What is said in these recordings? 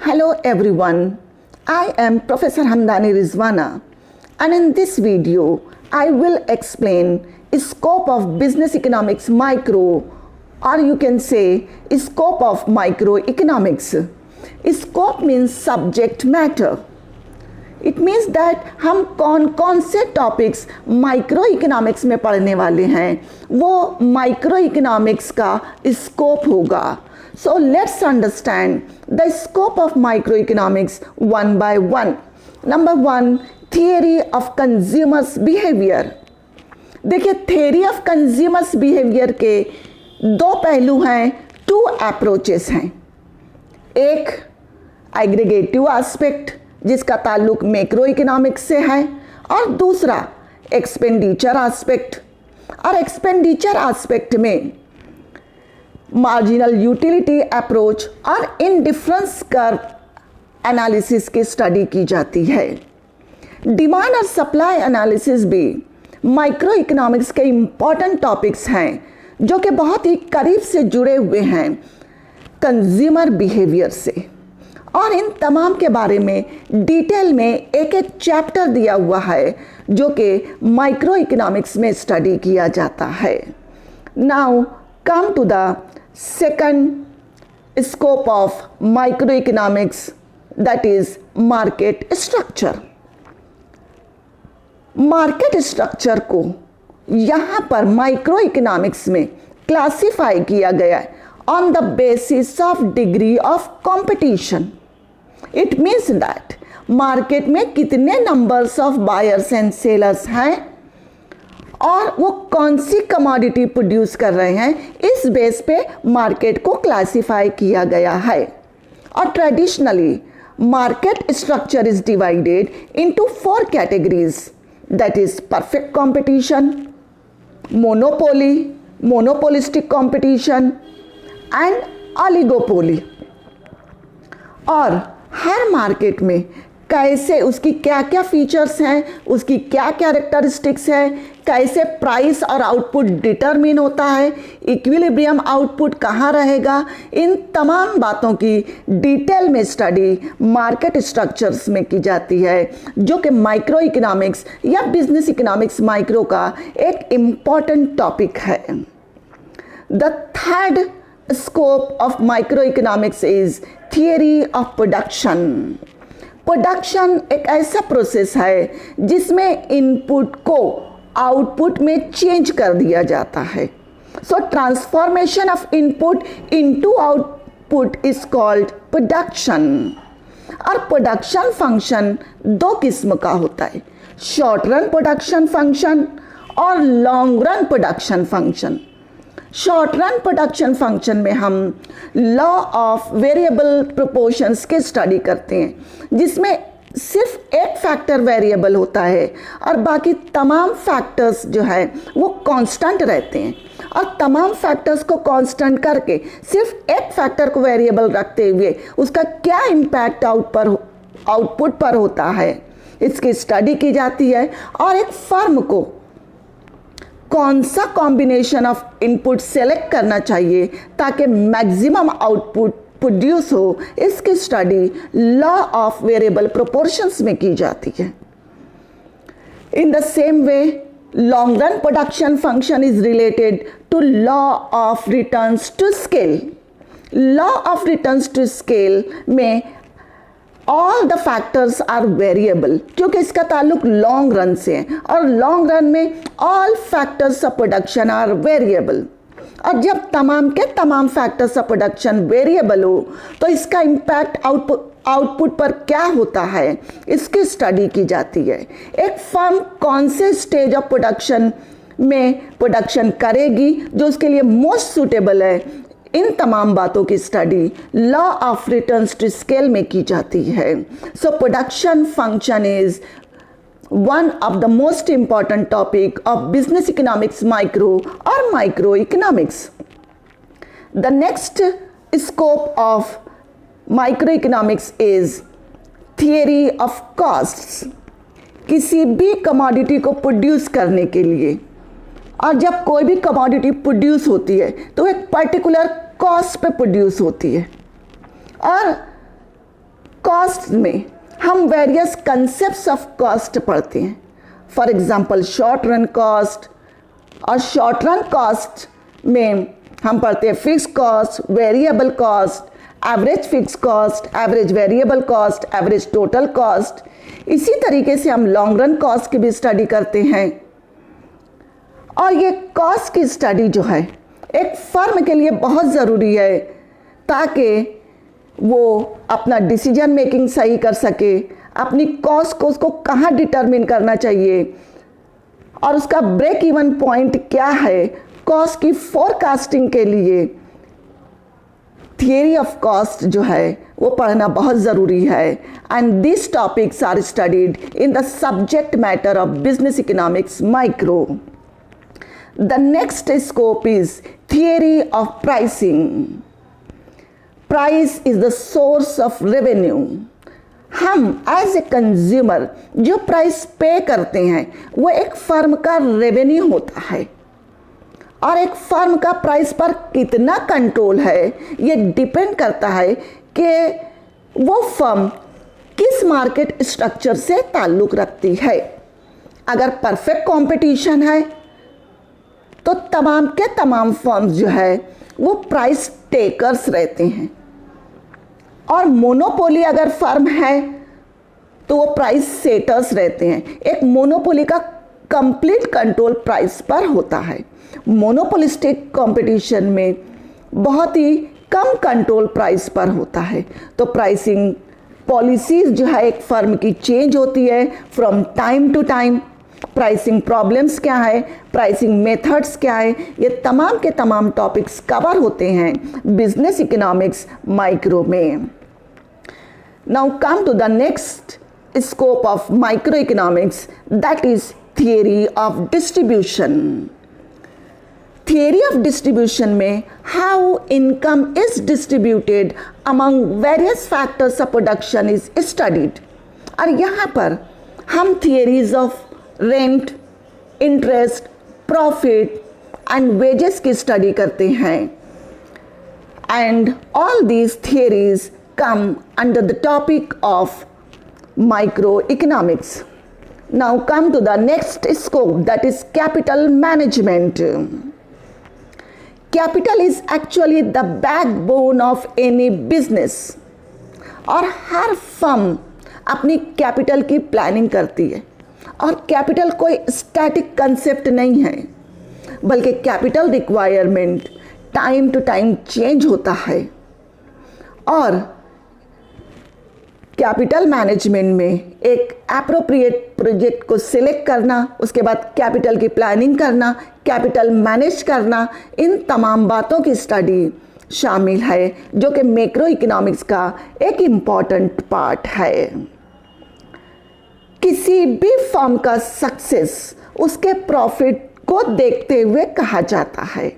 Hello everyone, I am Professor Hamdani Rizwana, and in this video I will explain scope of business economics micro, or you can say scope of microeconomics. Scope means subject matter. It means that हम कौन कौन से topics micro economics में पढ़ने वाले हैं वो micro economics का स्कोप होगा. So let's understand the scope of micro economics one by one. Number one, theory of consumers behaviour. देखिए, थियरी ऑफ कंज्यूमर्स बिहेवियर के दो पहलू हैं, टू अप्रोचेस हैं. एक एग्रीगेटिव एस्पेक्ट जिसका ताल्लुक मैक्रो इकोनॉमिक्स से है, और दूसरा एक्सपेंडिचर एस्पेक्ट. और एक्सपेंडिचर एस्पेक्ट में मार्जिनल यूटिलिटी अप्रोच और इंडिफरेंस कर्व एनालिसिस की स्टडी की जाती है. डिमांड और सप्लाई एनालिसिस भी माइक्रो इकोनॉमिक्स के इम्पॉर्टेंट टॉपिक्स हैं जो कि बहुत ही करीब से जुड़े हुए हैं कंज्यूमर बिहेवियर से. और इन तमाम के बारे में डिटेल में एक एक चैप्टर दिया हुआ है जो कि माइक्रो इकोनॉमिक्स में स्टडी किया जाता है. Now come to the second scope of micro economics, that is market structure. Market structure को यहाँ पर माइक्रो इकोनॉमिक्स में क्लासिफाई किया गया है on the basis of degree of competition. It means that market में कितने numbers of buyers and sellers हैं और वो कौन सी कमोडिटी प्रोड्यूस कर रहे हैं, इस बेस पे मार्केट को क्लासिफाई किया गया है. और traditionally market structure is divided into 4 categories, that is perfect competition, monopoly, monopolistic competition and oligopoly. और हर मार्केट में कैसे उसकी क्या क्या फीचर्स हैं, उसकी क्या कैरेक्टरिस्टिक्स है, कैसे प्राइस और आउटपुट डिटरमिन होता है, इक्विलिब्रियम आउटपुट कहाँ रहेगा, इन तमाम बातों की डिटेल में स्टडी मार्केट स्ट्रक्चर्स में की जाती है जो कि माइक्रो इकोनॉमिक्स या बिजनेस इकोनॉमिक्स माइक्रो का एक इम्पॉर्टेंट टॉपिक है. The third scope of microeconomics is theory of production. Production एक ऐसा प्रोसेस है जिसमें इनपुट को आउटपुट में चेंज कर दिया जाता है. So transformation of input into output is called production. और प्रोडक्शन फंक्शन दो किस्म का होता है, शॉर्ट रन प्रोडक्शन फंक्शन और long run production function. Short run production function में हम लॉ ऑफ वेरिएबल प्रोपोर्शंस की स्टडी करते हैं जिसमें सिर्फ एक फैक्टर वेरिएबल होता है और बाकी तमाम फैक्टर्स जो है वो कांस्टेंट रहते हैं. और तमाम फैक्टर्स को कांस्टेंट करके सिर्फ एक फैक्टर को वेरिएबल रखते हुए उसका क्या इम्पैक्ट आउटपुट पर होता है, इसकी स्टडी की जाती है. और एक फर्म को कौन सा कॉम्बिनेशन ऑफ इनपुट सेलेक्ट करना चाहिए ताकि मैक्सिमम आउटपुट प्रोड्यूस हो, इसकी study law of variable proportions में की जाती है. In the same way long run production function is related to law of returns to scale. Law of returns to scale में all the factors are variable क्योंकि इसका ताल्लुक long run से है और लॉन्ग रन में all factors of production are variable. और जब तमाम के तमाम फैक्टर्स ऑफ प्रोडक्शन वेरिएबल हो तो इसका इम्पैक्ट आउटपुट पर क्या होता है, इसकी स्टडी की जाती है. एक फर्म कौन से स्टेज ऑफ प्रोडक्शन में प्रोडक्शन करेगी जो उसके लिए मोस्ट सूटेबल है, इन तमाम बातों की study law of returns to scale में की जाती है. सो production function is one of the most important topic of business economics micro or microeconomics. The next scope of microeconomics is theory of costs. किसी भी कमोडिटी को produce करने के लिए, और जब कोई भी कमोडिटी प्रोड्यूस होती है तो एक पर्टिकुलर कॉस्ट पे प्रोड्यूस होती है और कॉस्ट में हम वेरियस कंसेप्ट्स ऑफ कॉस्ट पढ़ते हैं। For example short run cost, और शॉर्ट रन कॉस्ट में हम पढ़ते हैं fix cost, variable cost, average fix cost, average variable cost, average total cost. इसी तरीके से हम लॉन्ग रन कॉस्ट की भी स्टडी करते हैं। और ये कॉस्ट की स्टडी जो है एक फर्म के लिए बहुत ज़रूरी है ताकि वो अपना डिसीजन मेकिंग सही कर सके, अपनी कॉस्ट को उसको कहाँ डिटरमिन करना चाहिए और उसका ब्रेक इवन पॉइंट क्या है। कॉस्ट की फोरकास्टिंग के लिए थियरी ऑफ कॉस्ट जो है वो पढ़ना बहुत ज़रूरी है। And this topics are studied in the subject matter of business economics micro. The next scope is theory of pricing. Price is the source of revenue. हम एज ए कंज्यूमर जो price pay करते हैं वो एक firm का revenue होता है, और एक फर्म का प्राइस पर कितना कंट्रोल है ये डिपेंड करता है कि वो फर्म किस मार्केट स्ट्रक्चर से ताल्लुक़ रखती है। अगर परफेक्ट कंपटीशन है तो तमाम के तमाम फर्म्स जो है वो प्राइस टेकर्स रहते हैं, और मोनोपोली अगर फर्म है तो वो प्राइस सेटर्स रहते हैं। एक मोनोपोली का कंप्लीट कंट्रोल प्राइस पर होता है। मोनोपोलिस्टिक कंपटीशन में बहुत ही कम कंट्रोल प्राइस पर होता है। तो प्राइसिंग पॉलिसीज जो है एक फर्म की चेंज होती है from time to time. Pricing problems क्या है, प्राइसिंग मेथड्स क्या है, ये तमाम के तमाम टॉपिक्स कवर होते हैं बिजनेस इकोनॉमिक्स माइक्रो में। Now come to the next scope of micro economics, that is theory of distribution. Theory of distribution में how income is distributed among various factors of production is studied. और यहाँ पर हम theories of rent, interest, profit and wages की study करते हैं। And all these theories come under the topic of micro economics. Now come to the next scope, that is capital management. Capital is actually the backbone of any business, और हर firm अपनी capital की planning करती है। और capital कोई static concept नहीं है, बल्कि capital requirement time to time change होता है। और कैपिटल मैनेजमेंट में एक एप्रोप्रिएट प्रोजेक्ट को सिलेक्ट करना, उसके बाद कैपिटल की प्लानिंग करना, कैपिटल मैनेज करना, इन तमाम बातों की स्टडी शामिल है जो कि मैक्रो इकोनॉमिक्स का एक इम्पॉर्टेंट पार्ट है। किसी भी फर्म का सक्सेस उसके प्रॉफिट को देखते हुए कहा जाता है,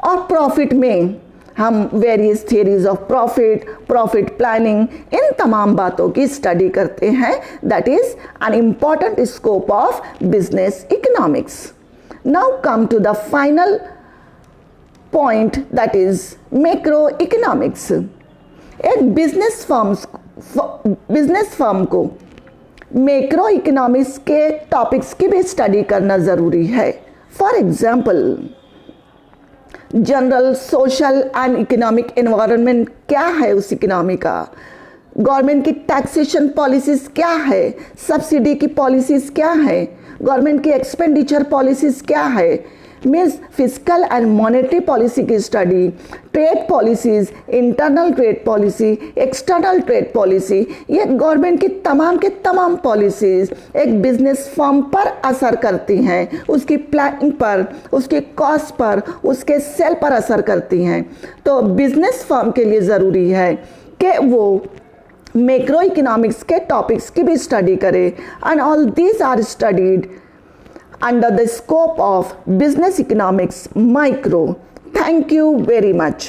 और प्रॉफिट में हम various theories of profit, profit planning, इन तमाम बातों की स्टडी करते हैं। That is an important scope of business economics. Now come to the final point, that is macro economics. एक बिजनेस फर्म को मैक्रो इकोनॉमिक्स के टॉपिक्स की भी स्टडी करना ज़रूरी है। For example general social and economic environment क्या है उस इकोनॉमी का, गवर्नमेंट की टैक्सेशन पॉलिसीज़ क्या है, सब्सिडी की पॉलिसीज़ क्या है, गवर्नमेंट की एक्सपेंडिचर पॉलिसीज़ क्या है, means physical and monetary policy की study, trade policies, internal trade policy, external trade policy, ये गवर्नमेंट की तमाम पॉलिसीज़ एक बिजनेस फर्म पर असर करती हैं, उसकी प्लानिंग पर, उसके कॉस्ट पर, उसके सेल पर असर करती हैं। तो बिजनेस फर्म के लिए ज़रूरी है कि वो मैक्रो इकोनॉमिक्स के टॉपिक्स की भी स्टडी करे, and all these are studied under the scope of business economics micro. Thank you very much.